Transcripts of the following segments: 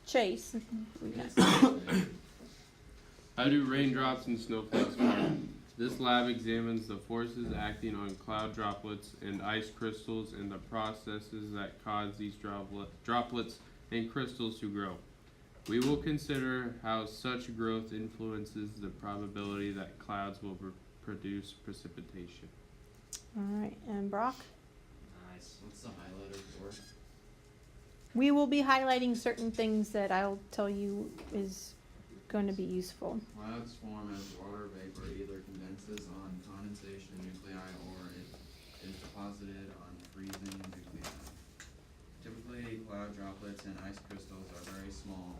Chase. How do raindrops and snowflakes form? This lab examines the forces acting on cloud droplets and ice crystals and the processes that cause these droplets and crystals to grow. We will consider how such growth influences the probability that clouds will produce precipitation. All right, and Brock? Nice. What's the highlighter for? We will be highlighting certain things that I'll tell you is going to be useful. Clouds form as water vapor either condenses on condensation nuclei or it is deposited on freezing nuclei. Typically, cloud droplets and ice crystals are very small.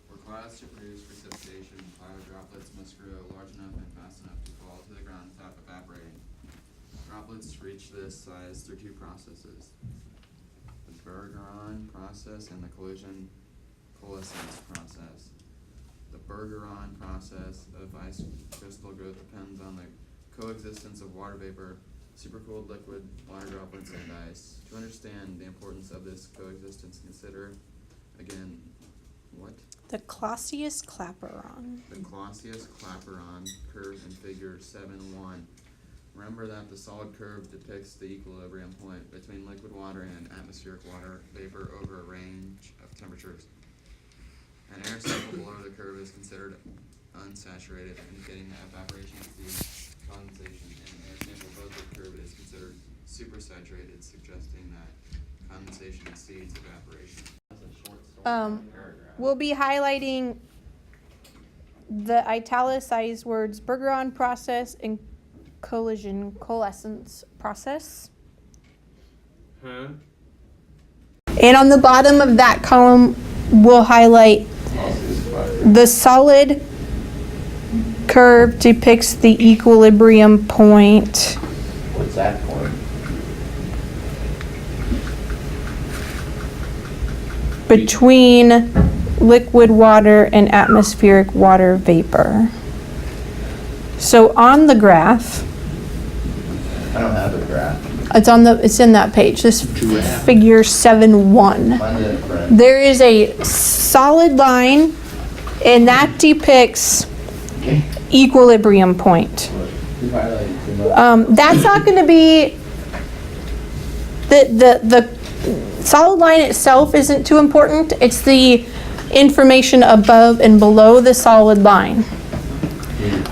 For clouds to produce precipitation, cloud droplets must grow large enough and fast enough to fall to the ground without evaporating. Droplets reach this size through two processes: the Bergeron process and the collision coalescence process. The Bergeron process of ice crystal growth depends on the coexistence of water vapor, supercooled liquid, water droplets, and ice. To understand the importance of this coexistence, consider again what? The Clausius-Clapeyron. The Clausius-Clapeyron curve in figure 7.1. Remember that the solid curve depicts the equilibrium point between liquid water and atmospheric water vapor over a range of temperatures. An air cycle below the curve is considered unsaturated, indicating that evaporation exceeds condensation. In an air sample above the curve is considered supersaturated, suggesting that condensation exceeds evaporation. We'll be highlighting the italicized words Bergeron process and collision coalescence process. Huh? And on the bottom of that column, we'll highlight the solid curve depicts the equilibrium point. What's that for? Between liquid water and atmospheric water vapor. So on the graph, I don't have a graph. it's in that page, this figure 7.1. Find it in print. There is a solid line and that depicts equilibrium point. That's not going to be the solid line itself isn't too important. It's the information above and below the solid line.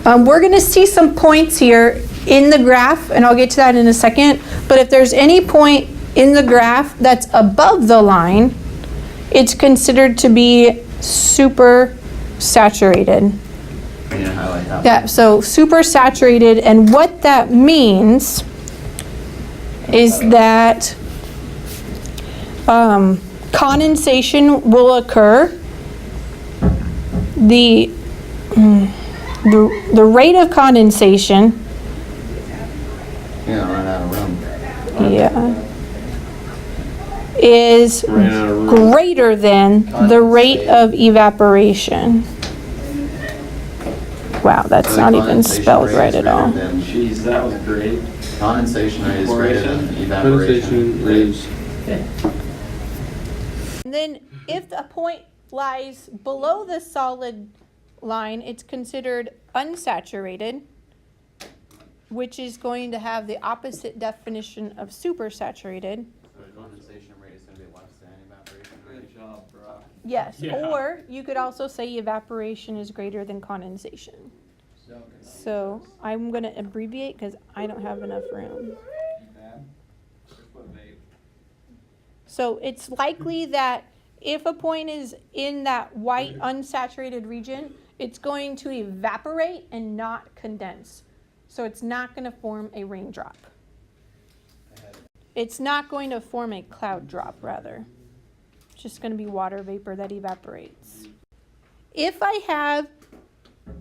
We're going to see some points here in the graph, and I'll get to that in a second. But if there's any point in the graph that's above the line, it's considered to be super saturated. Can you highlight that? Yeah, so super saturated, and what that means is that condensation will occur. The rate of condensation, You're gonna run out of room. is Ran out of room. greater than the rate of evaporation. Wow, that's not even spelled right at all. Jeez, that was great. Condensation rate is greater than Condensation evaporation. is And then if a point lies below the solid line, it's considered unsaturated, which is going to have the opposite definition of supersaturated. So the condensation rate is going to be less than evaporation rate. Good job, bro. Yes, Yeah. or you could also say evaporation is greater than condensation. So I'm going to abbreviate because I don't have enough room. So it's likely that if a point is in that white unsaturated region, it's going to evaporate and not condense. So it's not going to form a raindrop. It's not going to form a cloud drop, rather. It's just going to be water vapor that evaporates. If I have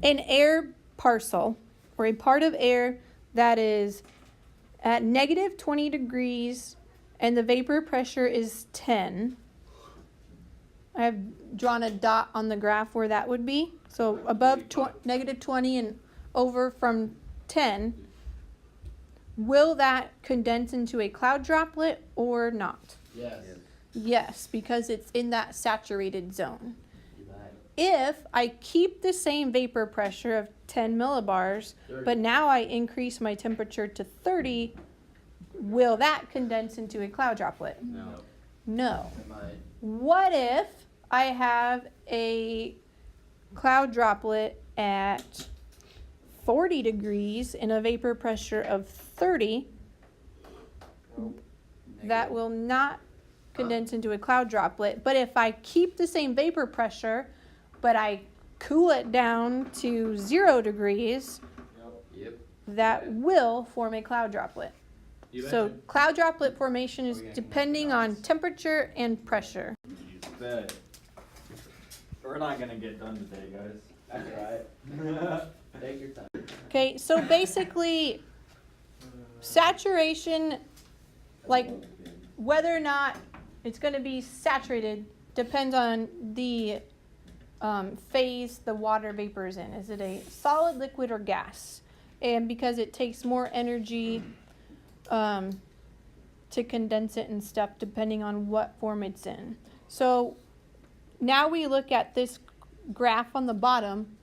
an air parcel or a part of air that is at negative 20 degrees and the vapor pressure is 10, I have drawn a dot on the graph where that would be. So above negative 20 and over from 10, will that condense into a cloud droplet or not? Yes. Yes, because it's in that saturated zone. if I keep the same vapor pressure of 10 millibars, but now I increase my temperature to 30, will that condense into a cloud droplet? No. No. It might. What if I have a cloud droplet at 40 degrees and a vapor pressure of 30? That will not condense into a cloud droplet. But if I keep the same vapor pressure, but I cool it down to 0 degrees, Yep. that will form a cloud droplet. So cloud droplet formation is depending on temperature and pressure. Bet. We're not gonna get done today, guys. That's right. Take your time. Okay, so basically saturation, like whether or not it's going to be saturated depends on the phase the water vapor is in. Is it a solid, liquid, or gas? And because it takes more energy to condense it and stuff depending on what form it's in. So now we look at this graph on the bottom.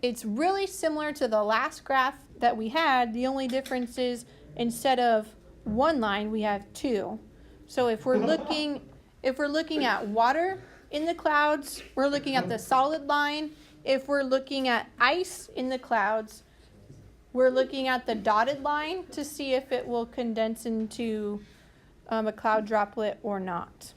It's really similar to the last graph that we had. The only difference is instead of one line, we have two. So if we're looking at water in the clouds, we're looking at the solid line. If we're looking at ice in the clouds, we're looking at the dotted line to see if it will condense into a cloud droplet or not.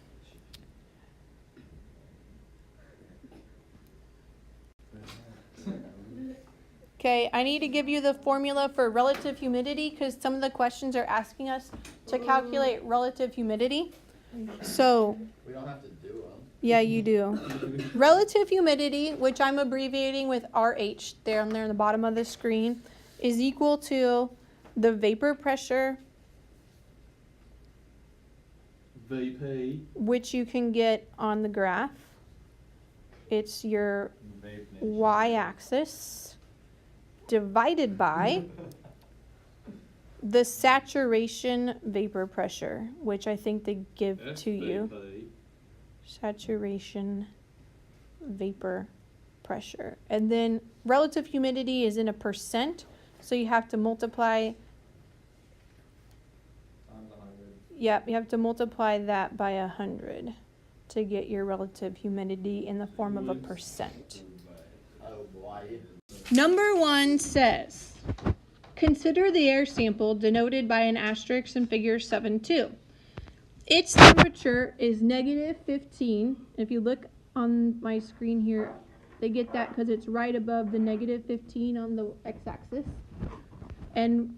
Okay, I need to give you the formula for relative humidity because some of the questions are asking us to calculate relative humidity. So, We don't have to do them. yeah, you do. Relative humidity, which I'm abbreviating with RH down there on the bottom of the screen, is equal to the vapor pressure, VP. which you can get on the graph. It's your y-axis divided by the saturation vapor pressure, which I think they give to you. Saturation vapor pressure. And then relative humidity is in a percent, so you have to multiply, yep, you have to multiply that by 100 to get your relative humidity in the form of a percent. Oh, boy. Number 1 says, consider the air sample denoted by an asterisk in figure 7.2. Its temperature is negative 15. If you look on my screen here, they get that because it's right above the negative 15 on the x-axis. And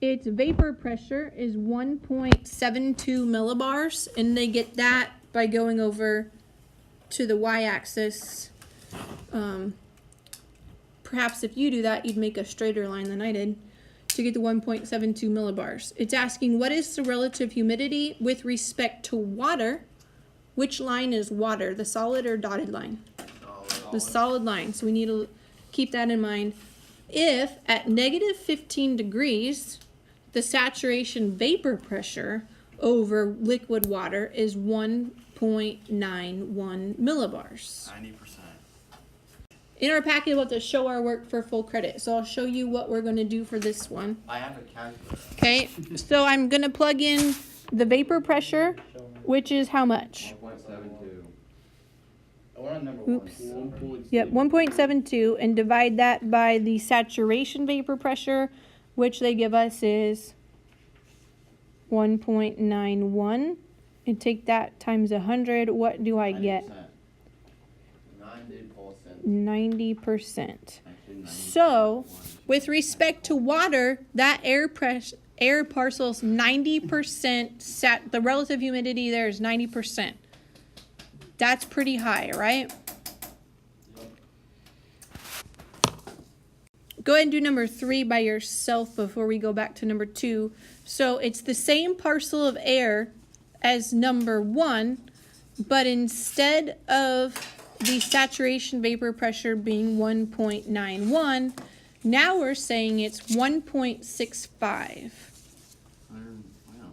its vapor pressure is 1.72 millibars, and they get that by going over to the y-axis. Perhaps if you do that, you'd make a straighter line than I did to get the 1.72 millibars. It's asking what is the relative humidity with respect to water. Which line is water, the solid or dotted line? The solid line. So we need to keep that in mind. If at negative 15 degrees, the saturation vapor pressure over liquid water is 1.91 millibars. 90%. In our packet, we'll have to show our work for full credit. So I'll show you what we're going to do for this one. I have a calculator. Okay, so I'm going to plug in the vapor pressure, which is how much? 1.72. We're on number Oops. 1. Yep, 1.72, and divide that by the saturation vapor pressure, which they give us is 1.91. And take that times 100. What do I get? 90%. Actually, So, with respect to water, that air parcel's 90%, the relative humidity there is 90%. That's pretty high, right? Go ahead and do number 3 by yourself before we go back to number 2. So it's the same parcel of air as number 1, but instead of the saturation vapor pressure being 1.91, now we're saying it's 1.65. Wow,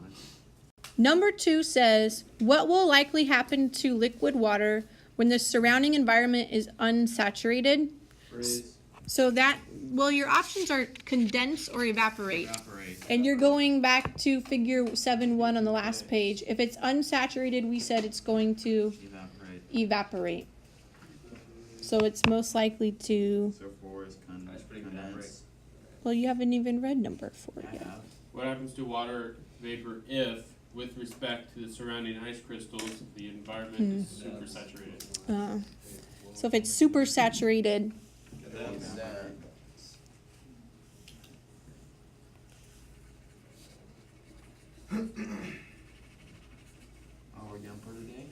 that's Number 2 says, what will likely happen to liquid water when the surrounding environment is unsaturated? Freeze, So that, well, your options are condense or evaporate. evaporate. And you're going back to figure 7.1 on the last page. If it's unsaturated, we said it's going to Evaporate. evaporate. So it's most likely to, So 4 is That's pretty good, condense. well, you haven't even read number 4 I yet. have. What happens to water vapor if, with respect to the surrounding ice crystals, the environment is super saturated? So if it's super saturated, Oh, we're done for today?